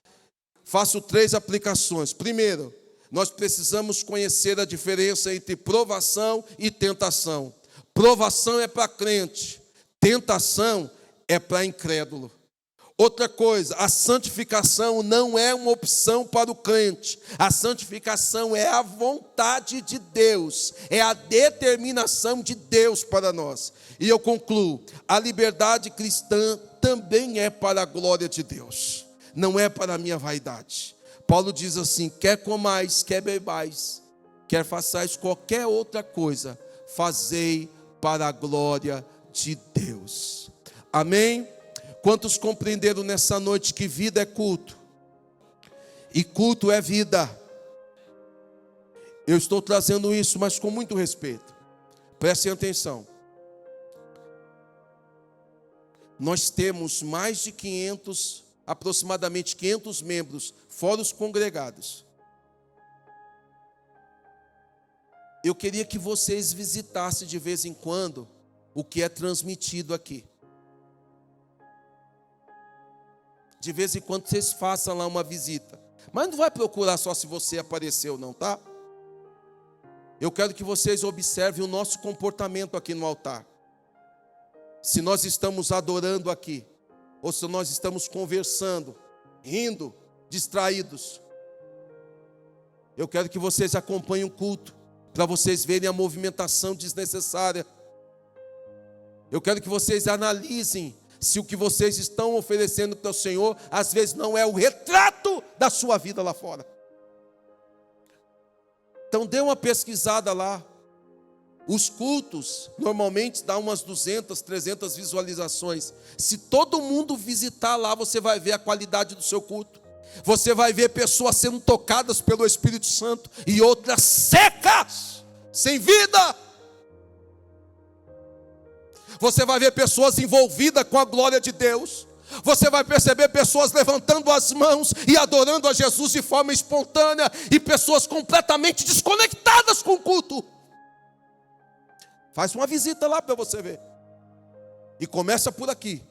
Faço 3 aplicações. Primeiro, nós precisamos conhecer a diferença entre provação e tentação. Provação é para crente, tentação é para incrédulo. Outra coisa, a santificação não é uma opção para o crente. A santificação é a vontade de Deus, é a determinação de Deus para nós. E eu concluo, a liberdade cristã também é para a glória de Deus, não é para a minha vaidade. Paulo diz assim: quer comais, quer bebais, quer façais qualquer outra coisa, fazei para a glória de Deus. Amém? Quantos compreenderam nessa noite que vida é culto? E culto é vida. Eu estou trazendo isso, mas com muito respeito. Prestem atenção. Nós temos mais de 500, aproximadamente 500 membros, fora os congregados. Eu queria que vocês visitassem de vez em quando o que é transmitido aqui. De vez em quando vocês façam lá uma visita. Mas não vai procurar só se você apareceu, não, tá? Eu quero que vocês observem o nosso comportamento aqui no altar. Se nós estamos adorando aqui, ou se nós estamos conversando, rindo, distraídos. Eu quero que vocês acompanhem o culto, para vocês verem a movimentação desnecessária. Eu quero que vocês analisem se o que vocês estão oferecendo para o Senhor, às vezes não é o retrato da sua vida lá fora. Então dê uma pesquisada lá. Os cultos normalmente dá umas 200, 300 visualizações. Se todo mundo visitar lá, você vai ver a qualidade do seu culto. Você vai ver pessoas sendo tocadas pelo Espírito Santo e outras secas, sem vida. Você vai ver pessoas envolvidas com a glória de Deus. Você vai perceber pessoas levantando as mãos e adorando a Jesus de forma espontânea, e pessoas completamente desconectadas com o culto. Faz uma visita lá para você ver. E começa por aqui.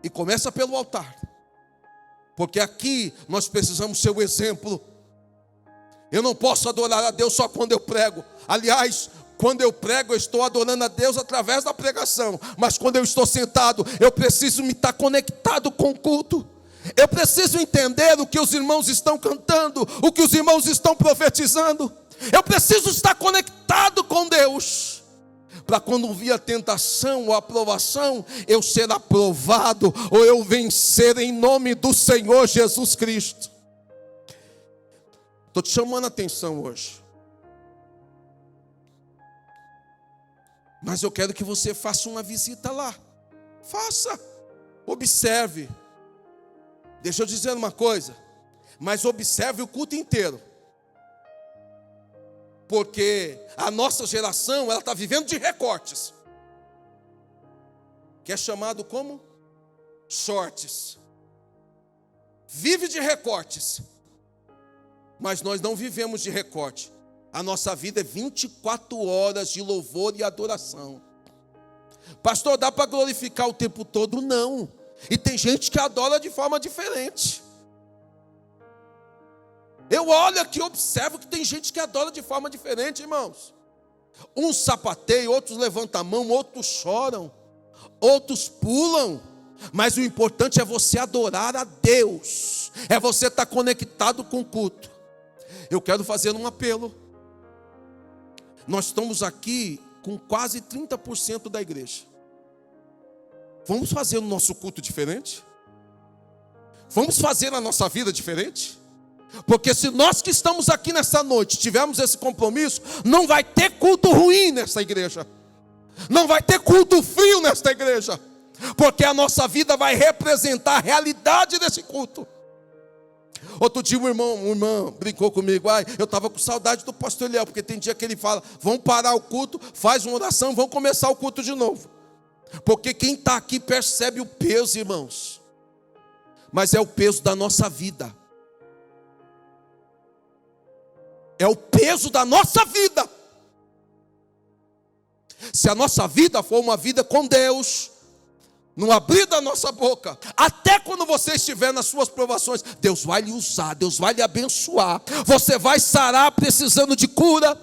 E começa pelo altar. Porque aqui nós precisamos ser o exemplo. Eu não posso adorar a Deus só quando eu prego. Aliás, quando eu prego, eu estou adorando a Deus através da pregação. Mas quando eu estou sentado, eu preciso me estar conectado com o culto. Eu preciso entender o que os irmãos estão cantando, o que os irmãos estão profetizando. Eu preciso estar conectado com Deus, para quando vir a tentação ou a aprovação, eu ser aprovado, ou eu vencer em nome do Senhor Jesus Cristo. Estou te chamando a atenção hoje. Mas eu quero que você faça uma visita lá. Faça, observe. Deixa eu dizer uma coisa, mas observe o culto inteiro. Porque a nossa geração, ela está vivendo de recortes. Que é chamado como? Shorts. Vive de recortes. Mas nós não vivemos de recorte. A nossa vida é 24 horas de louvor e adoração. Pastor, dá para glorificar o tempo todo? Não. E tem gente que adora de forma diferente. Eu olho aqui e observo que tem gente que adora de forma diferente, irmãos. Uns sapateiam, outros levantam a mão, outros choram, outros pulam. Mas o importante é você adorar a Deus. É você estar conectado com o culto. Eu quero fazer um apelo. Nós estamos aqui com quase 30% da igreja. Vamos fazer o nosso culto diferente? Vamos fazer a nossa vida diferente? Porque se nós que estamos aqui nessa noite tivermos esse compromisso, não vai ter culto ruim nessa igreja. Não vai ter culto frio nesta igreja. Porque a nossa vida vai representar a realidade desse culto. Outro dia uma irmã brincou comigo. Eu estava com saudade do pastor Eliel, porque tem dia que ele fala: vamos parar o culto, faz uma oração, vamos começar o culto de novo. Porque quem está aqui percebe o peso, irmãos. Mas é o peso da nossa vida. É o peso da nossa vida. Se a nossa vida for uma vida com Deus, no abrir da nossa boca, até quando você estiver nas suas provações, Deus vai lhe usar, Deus vai lhe abençoar. Você vai sarar precisando de cura.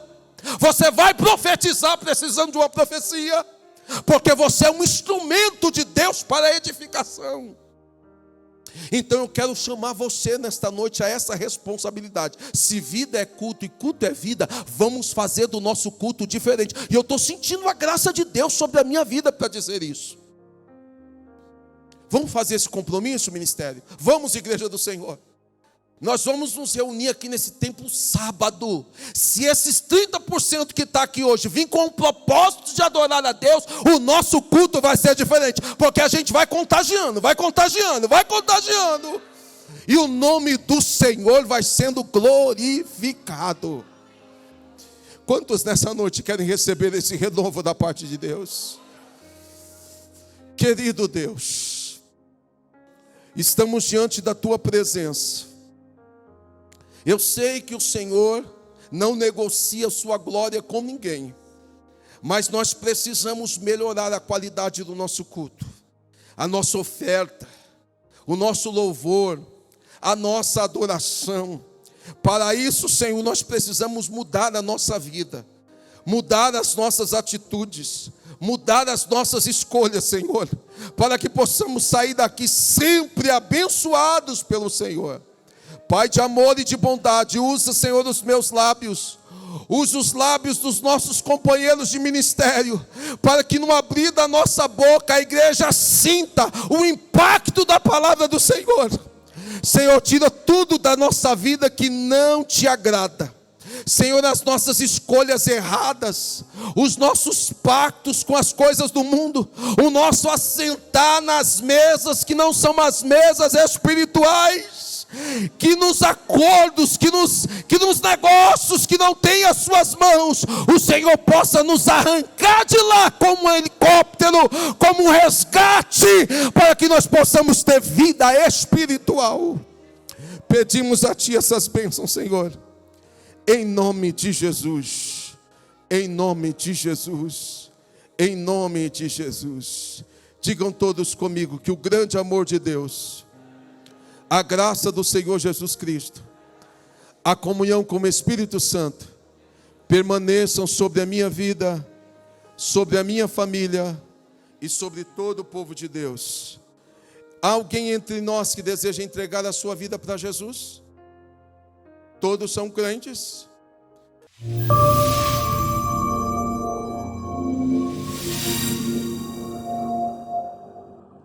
Você vai profetizar precisando de uma profecia. Porque você é um instrumento de Deus Deus para a edificação. Então eu quero chamar você nesta noite a essa responsabilidade. Se vida é culto e culto é vida, vamos fazer do nosso culto diferente. E eu estou sentindo a graça de Deus sobre a minha vida para dizer isso. Vamos fazer esse compromisso, ministério? Vamos, igreja do Senhor. Nós vamos nos reunir aqui nesse templo sábado. Se esses 30% que está aqui hoje vir com o propósito de adorar a Deus, o nosso culto vai ser diferente. Porque a gente vai contagiando, vai contagiando, vai contagiando. E o nome do Senhor vai sendo glorificado. Quantos nessa noite querem receber esse renovo da parte de Deus? Querido Deus, estamos diante da Tua presença. Eu sei que o Senhor não negocia sua glória com ninguém, mas nós precisamos melhorar a qualidade do nosso culto, a nossa oferta, o nosso louvor, a nossa adoração. Para isso, Senhor, nós precisamos mudar a nossa vida, mudar as nossas atitudes, mudar as nossas escolhas, Senhor, para que possamos sair daqui sempre abençoados pelo Senhor. Pai de amor e de bondade, usa, Senhor, os meus lábios, usa os lábios dos nossos companheiros de ministério, para que no abrir da nossa boca a igreja sinta o impacto da palavra do Senhor. Senhor, tira tudo da nossa vida que não te agrada. Senhor, as nossas escolhas erradas, os nossos pactos com as coisas do mundo, o nosso assentar nas mesas que não são as mesas espirituais, que nos acordos, que nos negócios que não tem as suas mãos, o Senhor possa nos arrancar de lá como um helicóptero, como um resgate, para que nós possamos ter vida espiritual. Pedimos a Ti essas bênçãos, Senhor, em nome de Jesus, em nome de Jesus, em nome de Jesus. Digam todos comigo que o grande amor de Deus, a graça do Senhor Jesus Cristo, a comunhão com o Espírito Santo, permaneçam sobre a minha vida, sobre a minha família e sobre todo o povo de Deus. Há alguém entre nós que deseja entregar a sua vida para Jesus? Todos são crentes?